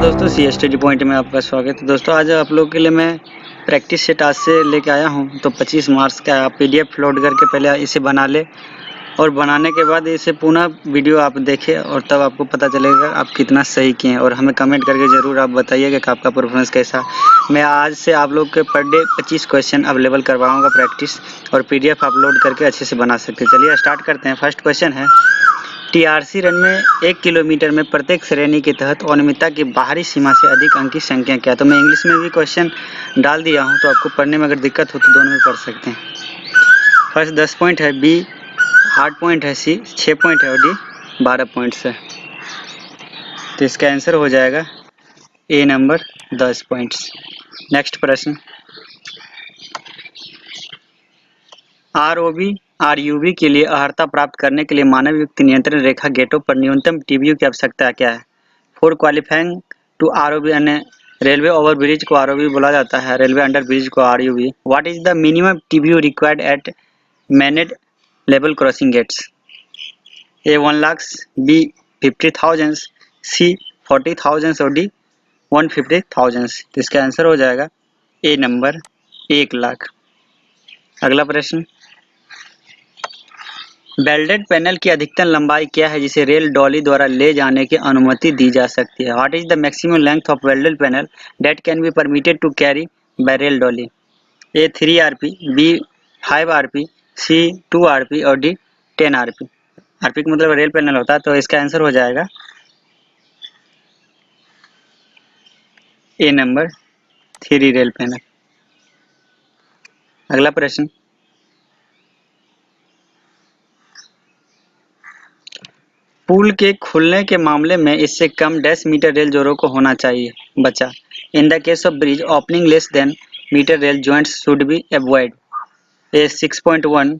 दोस्तों, सी study point में आपका स्वागत है। दोस्तों, आज आप लोगों के लिए मैं प्रैक्टिस सेट आज से लेके आया हूं। तो 25 मार्क्स का आप पीडीएफ लोड करके पहले इसे बना ले और बनाने के बाद इसे पुनः वीडियो आप देखें और तब आपको पता चलेगा आप कितना सही किए हैं। और हमें कमेंट करके ज़रूर आप बताइएगा कि आपका परफॉर्मेंस कैसा। मैं आज से आप लोग के पर डे 25 क्वेश्चन अवेलेबल करवाऊँगा प्रैक्टिस, और पीडीएफ अपलोड करके अच्छे से बना सकते हैं। चलिए स्टार्ट करते हैं। फर्स्ट क्वेश्चन है, टीआरसी रन में 1 किलोमीटर में प्रत्येक श्रेणी के तहत अनियमितता की बाहरी सीमा से अधिक अंक की संख्या क्या है। तो मैं इंग्लिश में भी क्वेश्चन डाल दिया हूं, तो आपको पढ़ने में अगर दिक्कत हो तो दोनों में पढ़ सकते हैं। फर्स्ट 10 पॉइंट है, बी 8 पॉइंट है, सी 6 पॉइंट है और डी 12 पॉइंट्स है। तो इसका आंसर हो जाएगा ए नंबर 10 पॉइंट्स। नेक्स्ट प्रश्न, आरयूबी के लिए अर्हता प्राप्त करने के लिए मानव युक्त नियंत्रण रेखा गेटों पर न्यूनतम टीबीयू की आवश्यकता क्या है। फॉर क्वालिफाइंग टू आरओबी, यानी रेलवे ओवरब्रिज को आरओबी बोला जाता है, रेलवे अंडर ब्रिज को RUB. What is the minimum TBU required at manned level crossing gates. A 1 lakh, B 50,000, C 40,000 और डी 150,000। तो इसका आंसर हो जाएगा ए नंबर 1 लाख। अगला प्रश्न, बेल्टेड पैनल की अधिकतम लंबाई क्या है जिसे रेल डॉली द्वारा ले जाने की अनुमति दी जा सकती है। What is the maximum length of welded panel that can be permitted to carry by rail dolly. A 3 RP, B 5 RP, C 2 RP और डी 10 आरपी। आरपी का मतलब रेल पैनल होता है, तो इसका आंसर हो जाएगा ए नंबर 3 रेल पैनल। अगला प्रश्न, पुल के खुलने के मामले में इससे कम 10 मीटर रेल जोड़ों को होना चाहिए बचा। In the case of bridge opening less than metre rail joints should be avoid. A 6.1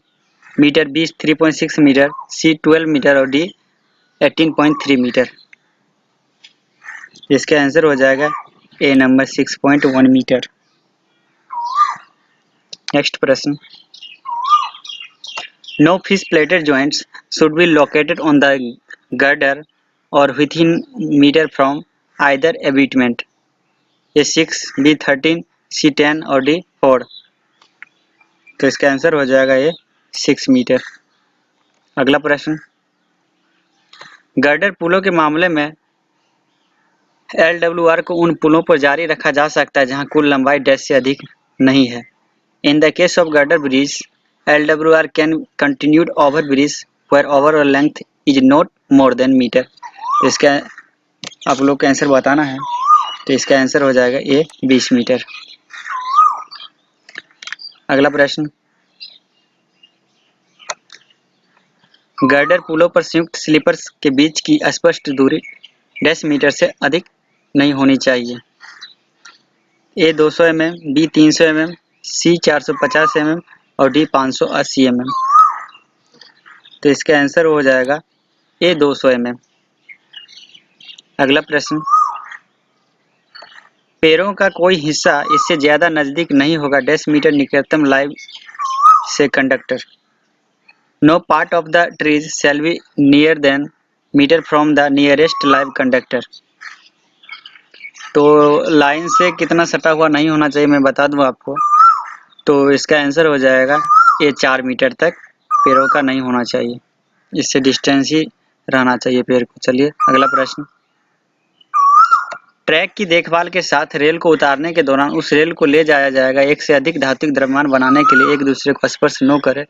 metre, B 3.6 metre, C 12 metre और डी 18.3 मीटर। इसका आंसर हो जाएगा ए नंबर 6.1 मीटर। नेक्स्ट प्रश्न, no fish plated joints should be located on the girder और within metre from either abutment. A 6, B 13, C 10 और D 4। तो इसका answer हो जाएगा ये 6 मीटर। अगला प्रश्न, गर्डर पुलों के मामले में एलडब्ल्यूआर को उन पुलों पर जारी रखा जा सकता है जहां कुल लंबाई डैश से अधिक नहीं है। In the case of girder bridge LWR can continued over bridge where overall length is not more than metre. तो इसका आप लोग का आंसर बताना है। तो इसका आंसर हो जाएगा ये 20 मीटर। अगला प्रश्न, गर्डर पुलों पर संयुक्त स्लीपर्स के बीच की स्पष्ट दूरी 10 मीटर से अधिक नहीं होनी चाहिए। ए 200 mm, बी 300 mm, सी 450 mm और डी 580 mm। तो इसका आंसर हो जाएगा ए 200 mm। अगला प्रश्न, पेड़ों का कोई हिस्सा इससे ज्यादा नजदीक नहीं होगा 10 मीटर निकटतम लाइव से conductor. No part of the trees shall be near than metre from the nearest live conductor. तो लाइन से कितना सटा हुआ नहीं होना चाहिए मैं बता दूं आपको। तो इसका आंसर हो जाएगा ये 4 मीटर तक पेड़ों का नहीं होना चाहिए, इससे डिस्टेंस ही रहना चाहिए पेड़ को। चलिए अगला प्रश्न, ट्रैक की देखभाल के साथ रेल को उतारने के दौरान उस रेल को ले जाया जाएगा एक से अधिक धात्विक द्रव्यमान बनाने के लिए एक दूसरे को स्पर्श न करे।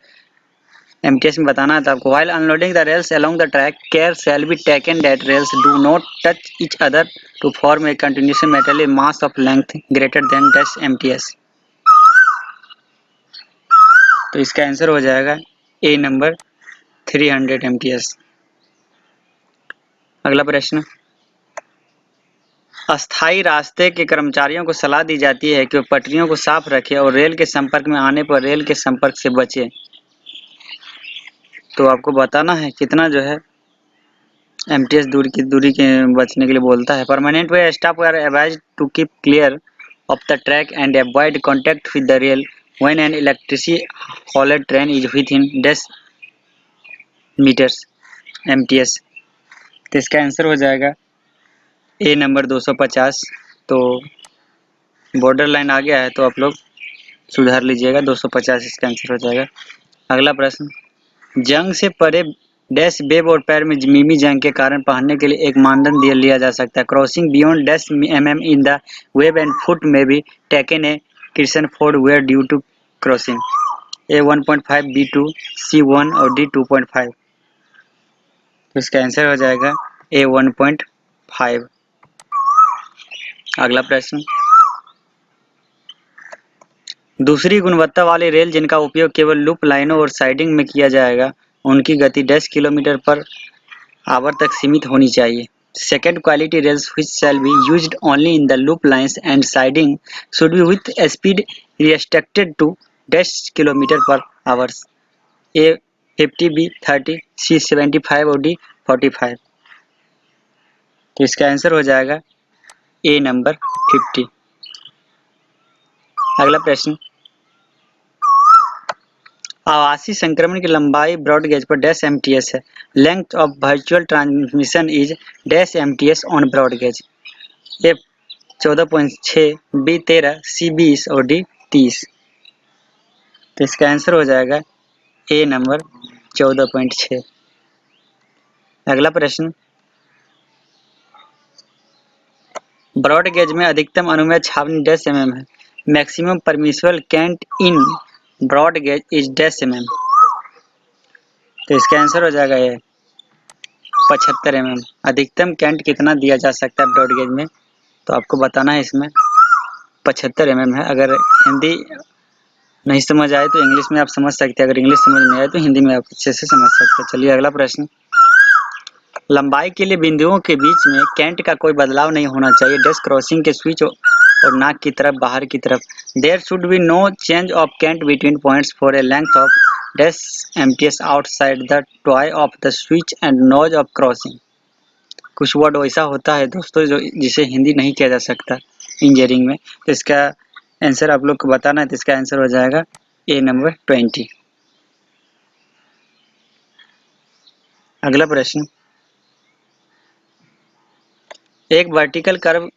एमटीएस में बताना था आपको। While unloading the rails along the track care shall be taken that rails do not touch each other to form a continuous metal mass of length greater than 10 MTS. तो इसका आंसर हो जाएगा A number 300 MTS. अगला प्रश्न, अस्थायी रास्ते के कर्मचारियों को सलाह दी जाती है कि वे पटरियों को साफ रखें और रेल के संपर्क में आने पर रेल के संपर्क से बचें। तो आपको बताना है कितना जो है एमटीएस दूरी के बचने के लिए बोलता है। Permanent way staff are advised to keep clear of the track and avoid contact with the rail when an electricity hauled train is within 10 metres MTS. तो इसका आंसर हो जाएगा ए नंबर 250। तो बॉर्डर लाइन आ गया है तो आप लोग सुधार लीजिएगा, 250 इसका आंसर हो जाएगा। अगला प्रश्न, जंग से परे डैश वेब और पैर में मिमी जंग के कारण पहनने के लिए एक मानदंड लिया जा सकता है। Crossing beyond dash in the web and foot may be taken a Christian for wear due to crossing. A 1.5, B 2, C 1 और डी 2.5। तो इसका आंसर हो जाएगा ए 1.5। अगला प्रश्न, दूसरी गुणवत्ता वाली रेल जिनका उपयोग केवल लूप लाइनों और साइडिंग में किया जाएगा उनकी गति 10 किलोमीटर पर आवर तक सीमित होनी चाहिए। Second quality rails which shall be used only in the loop lines and siding should be with a speed restricted to 10 kilometre पर आवर्स। ए 50, बी 30, सी 75 और डी 45। तो इसका आंसर हो जाएगा ए नंबर 50। अगला प्रश्न, आवासीय संक्रमण की लंबाई ब्रॉडगेज पर डैश एमटीएस है। Length of virtual transmission is dash MTS on broad gauge. A 14.6, B 13, C 20 और डी 30। तो इसका आंसर हो जाएगा ए नंबर 14.6। अगला प्रश्न, ब्रॉडगेज में अधिकतम अनुमेय छावनी डैश एमएम है। Maximum permissible cant in broad gauge is dash MM. तो इसका आंसर हो जाएगा ये 75 mm। अधिकतम कैंट कितना दिया जा सकता है ब्रॉडगेज में, तो आपको बताना है इसमें 75 mm है। अगर हिंदी नहीं समझ आए तो इंग्लिश में आप समझ सकते हैं, अगर इंग्लिश समझ नहीं आए तो हिंदी में आप अच्छे से समझ सकते हैं। चलिए अगला प्रश्न, लंबाई के लिए बिंदुओं के बीच में कैंट का कोई बदलाव नहीं होना चाहिए डैश क्रॉसिंग के स्विच और नाक की तरफ बाहर की तरफ। There should be no change of cant between points for a length of dash MTS outside the toe of the switch and nose of crossing. कुछ वर्ड वैसा होता है दोस्तों जो जिसे हिंदी नहीं किया जा सकता इंजीनियरिंग में, तो इसका आंसर आप लोग को बताना है। तो इसका आंसर हो जाएगा ए नंबर 20। अगला प्रश्न, एक वर्टिकल कर्व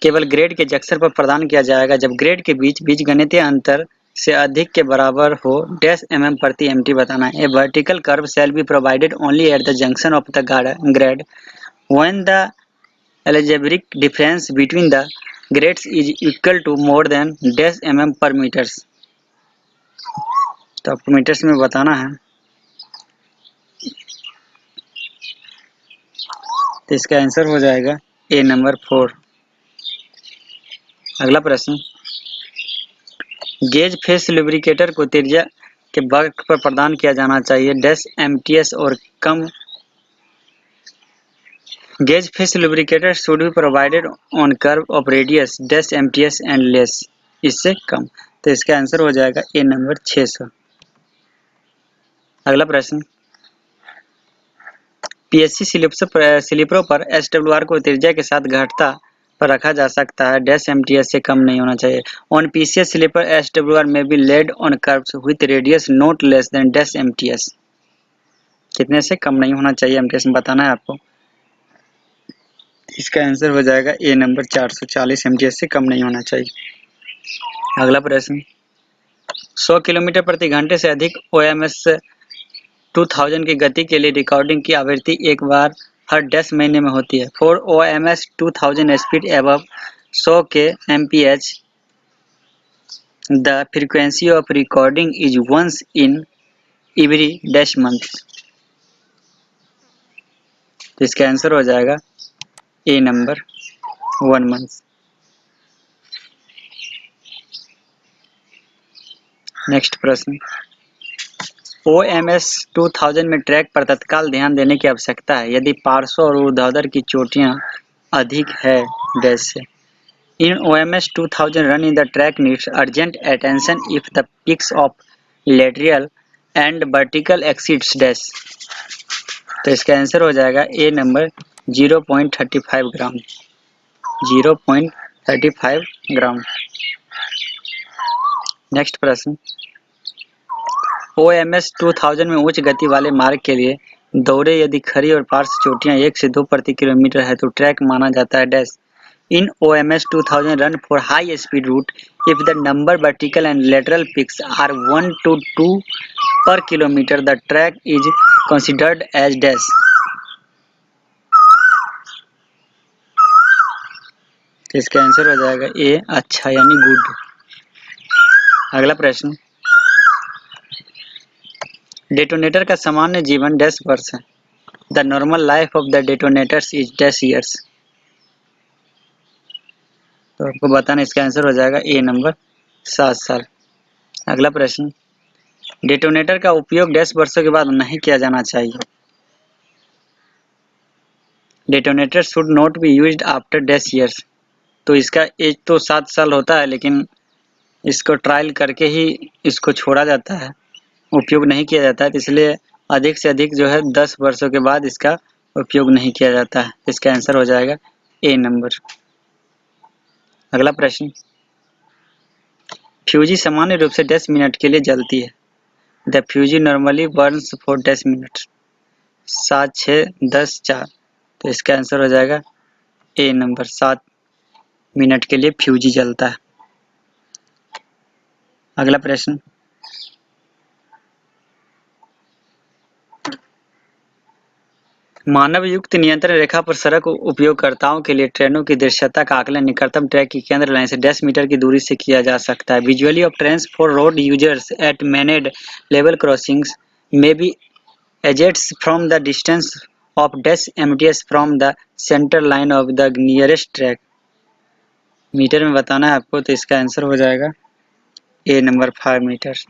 केवल ग्रेड के जंक्शन पर प्रदान किया जाएगा जब ग्रेड के बीच बीजगणितीय अंतर से अधिक के बराबर हो डैश mm प्रति mt बताना है। A vertical curve shall be provided only at the junction of the grade when the algebraic difference between the grades is equal to more than dash mm per meters। तो आपको metres में बताना है। तो इसका answer हो जाएगा A number 4। अगला प्रश्न, गेज फेस लुब्रिकेटर को त्रिज्या के वर्ग पर प्रदान किया जाना चाहिए डैश एमटीएस और कम। Gauge face lubricator should be provided on curve of radius dash MTS and less, इससे कम। तो इसका आंसर हो जाएगा ए नंबर 600। अगला प्रश्न, पीएससी स्लीपरों पर एसडब्ल्यूआर को त्रिज्या के साथ घटता पर रखा जा सकता है डैश एमटीएस से कम नहीं होना चाहिए। ऑन पीसीएस स्लीपर एसडब्ल्यूआर में be laid on curves with radius not less than dash MTS. कितने से कम नहीं होना चाहिए एमटीएस में बताना है आपको। इसका आंसर हो जाएगा ए नंबर 440 एमटीएस से कम नहीं होना चाहिए। अगला प्रश्न, 100 किलोमीटर प्रति घंटे से अधिक ओएमएस 2000 की गति के लिए रिकॉर्डिंग की आवृत्ति एक बार हर 10 महीने में होती है। फॉर OMS 2000 स्पीड एबव 100 के mph the frequency of recording is once in every dash month. तो इसका आंसर हो जाएगा ए नंबर 1 मंथ। नेक्स्ट प्रश्न, OMS 2000 में ट्रैक पर तत्काल ध्यान देने की आवश्यकता है यदि पार्श्व और ऊर्ध्वाधर की चोटियां अधिक है डैश से। In OMS 2000 run in the track needs urgent attention if the peaks of lateral and vertical exceeds dash। तो इसका आंसर हो जाएगा A number 0.35 gram. 0.35 gram. Next प्रश्न, OMS 2000 में उच्च गति वाले मार्ग के लिए दौड़े यदि खड़ी और पार्श्व चोटियां 1 से 2 प्रति किलोमीटर है तो ट्रैक माना जाता है dash. In OMS 2000 run for high speed route, if the number vertical and lateral peaks are 1 to 2 per kilometer, the track is considered as dash. तो इसका आंसर हो जाएगा ए अच्छा यानी गुड। अगला प्रश्न, डेटोनेटर का सामान्य जीवन डैश वर्ष है। The normal life of the detonators is dash years. तो आपको बताना, इसका आंसर हो जाएगा ए नंबर 7 साल। अगला प्रश्न, डेटोनेटर का उपयोग डैश वर्षों के बाद नहीं किया जाना चाहिए। Detonator should not be used after dash years. तो इसका एज तो 7 साल होता है, लेकिन इसको ट्रायल करके ही इसको छोड़ा जाता है, उपयोग नहीं किया जाता है, तो इसलिए अधिक से अधिक जो है 10 वर्षों के बाद इसका उपयोग नहीं किया जाता है। इसका आंसर हो जाएगा ए नंबर। अगला प्रश्न, फ्यूजी सामान्य रूप से 10 मिनट के लिए जलती है। The fusee normally burns for 10 minute. 7, 6, 10, 4। तो इसका आंसर हो जाएगा ए नंबर, 7 मिनट के लिए फ्यूजी जलता है। अगला प्रश्न, मानव युक्त नियंत्रण रेखा पर सड़क उपयोगकर्ताओं के लिए ट्रेनों की दृश्यता का आकलन निकटतम ट्रैक की केंद्र लाइन से 10 मीटर की दूरी से किया जा सकता है। Visually of trains for road users at manned level crossings may be एजेट्स from the distance of dash MTS from the centre line of the nearest track. Metre में बताना है आपको, तो इसका आंसर हो जाएगा ए नंबर 5 मीटर।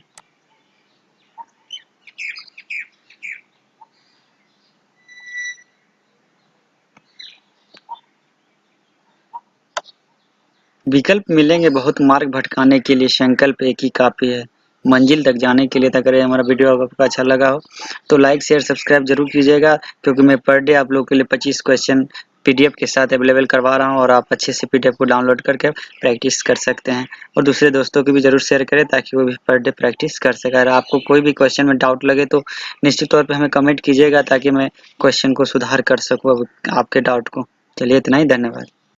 विकल्प मिलेंगे बहुत, मार्ग भटकाने के लिए संकल्प एक ही काफ़ी है, मंजिल तक जाने के लिए। तो अगर हमारा वीडियो आपको अच्छा लगा हो तो लाइक शेयर सब्सक्राइब जरूर कीजिएगा, क्योंकि मैं पर डे आप लोगों के लिए 25 क्वेश्चन पीडीएफ के साथ अवेलेबल करवा रहा हूं, और आप अच्छे से पीडीएफ को डाउनलोड करके प्रैक्टिस कर सकते हैं। और दूसरे दोस्तों को भी जरूर शेयर करें ताकि वो भी पर डे प्रैक्टिस कर सके। अगर आपको कोई भी क्वेश्चन में डाउट लगे तो निश्चित तौर पर हमें कमेंट कीजिएगा, ताकि मैं क्वेश्चन को सुधार कर सकूँ आपके डाउट को। चलिए इतना ही, धन्यवाद।